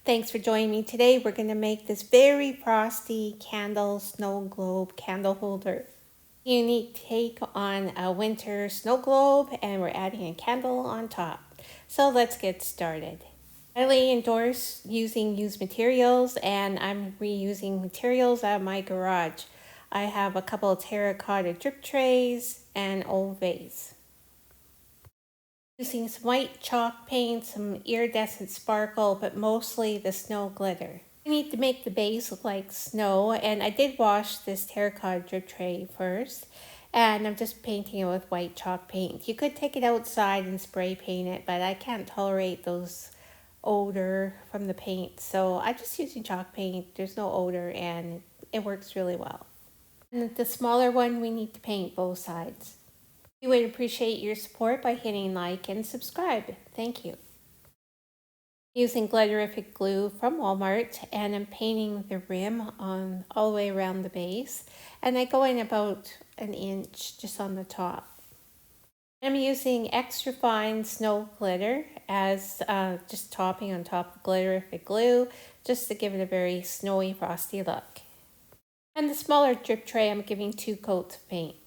Thanks for joining me today. We're going to make this very frosty candle snow globe candle holder. Unique take on a winter snow globe, and we're adding a candle on top. So let's get started. I highly endorse using used materials, and I'm reusing materials out of my garage. I have a couple of terracotta drip trays and old vase. Using some white chalk paint, some iridescent sparkle, but mostly the snow glitter. I need to make the base look like snow, and I did wash this terracotta drip tray first, and I'm just painting it with white chalk paint. You could take it outside and spray paint it, but I can't tolerate those odor from the paint, so I'm just using chalk paint. There's no odor, and it works really well. And the smaller one, we need to paint both sides. We would appreciate your support by hitting like and subscribe. Thank you. Using glitterific glue from Walmart, and I'm painting the rim on all the way around the base, and I go in about an inch just on the top. I'm using extra fine snow glitter as just topping on top of glitterific glue, just to give it a very snowy, frosty look. And the smaller drip tray, I'm giving 2 coats of paint.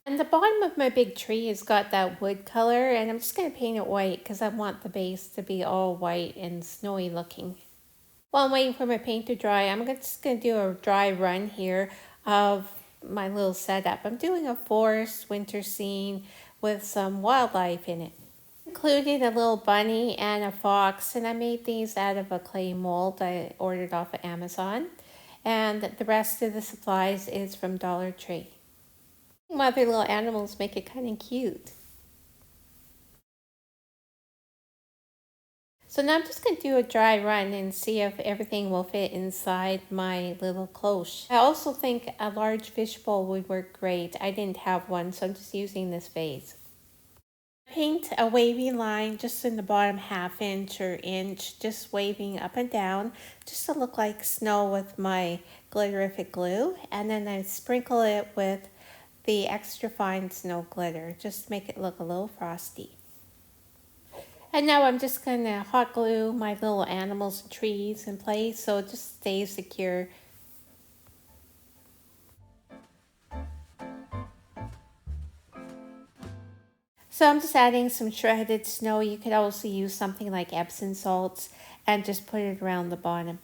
And the bottom of my big tree has got that wood color, and I'm just going to paint it white because I want the base to be all white and snowy looking. While I'm waiting for my paint to dry, I'm just going to do a dry run here of my little setup. I'm doing a forest winter scene with some wildlife in it. Included a little bunny and a fox, and I made these out of a clay mold I ordered off of Amazon. And the rest of the supplies is from Dollar Tree. Other little animals make it kind of cute. So now I'm just going to do a dry run and see if everything will fit inside my little cloche. I also think a large fish bowl would work great. I didn't have one, so I'm just using this vase. Paint a wavy line just in the bottom half inch or inch, just waving up and down, just to look like snow with my glitterific glue. And then I sprinkle it with the extra fine snow glitter, just to make it look a little frosty. And now I'm just going to hot glue my little animals and trees in place so it just stays secure. So I'm just adding some shredded snow. You could also use something like Epsom salts and just put it around the bottom.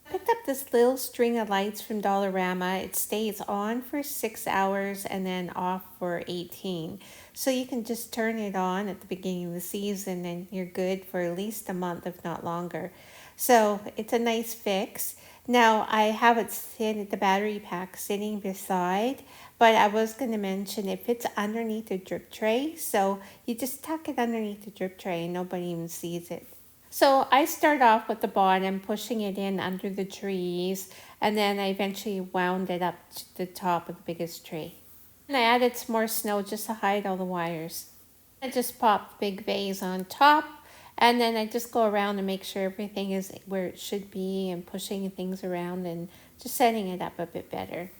I picked up this little string of lights from Dollarama. It stays on for 6 hours and then off for 18. So you can just turn it on at the beginning of the season and you're good for at least a month, if not longer. So it's a nice fix. Now I have it sitting, the battery pack sitting beside, but I was going to mention it fits underneath the drip tray. So you just tuck it underneath the drip tray and nobody even sees it. So I start off with the bottom, pushing it in under the trees, and then I eventually wound it up to the top of the biggest tree. And I added some more snow just to hide all the wires. I just pop the big vase on top, and then I just go around and make sure everything is where it should be and pushing things around and just setting it up a bit better.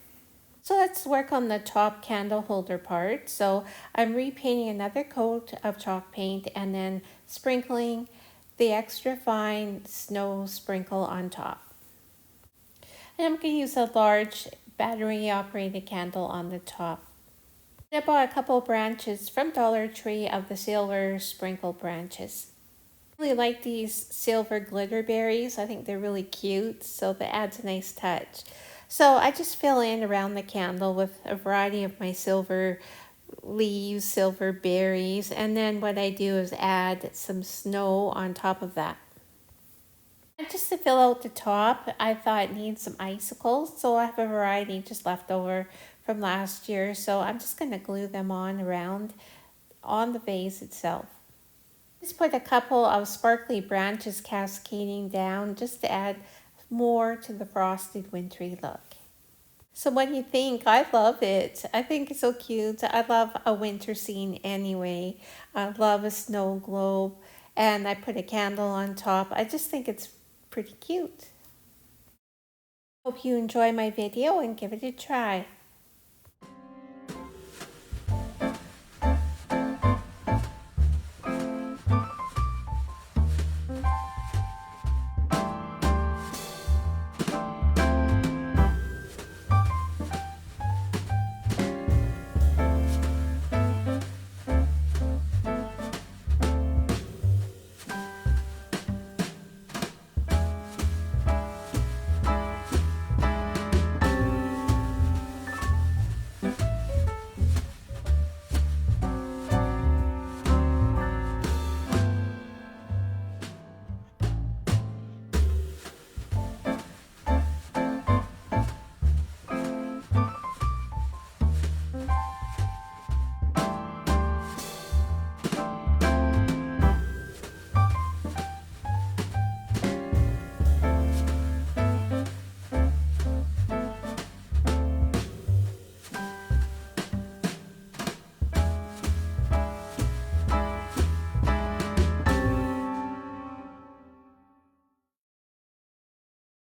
So let's work on the top candle holder part. So I'm repainting another coat of chalk paint and then sprinkling the extra fine snow sprinkle on top. And I'm going to use a large battery operated candle on the top. I bought a couple branches from Dollar Tree of the silver sprinkle branches. I really like these silver glitter berries. I think they're really cute, so that adds a nice touch. So I just fill in around the candle with a variety of my silver leaves, silver berries, and then what I do is add some snow on top of that. And just to fill out the top, I thought it needs some icicles, so I have a variety just left over from last year, so I'm just going to glue them on around on the vase itself. Just put a couple of sparkly branches cascading down just to add more to the frosted wintry look. So what do you think? I love it. I think it's so cute. I love a winter scene anyway. I love a snow globe, and I put a candle on top. I just think it's pretty cute. Hope you enjoy my video and give it a try.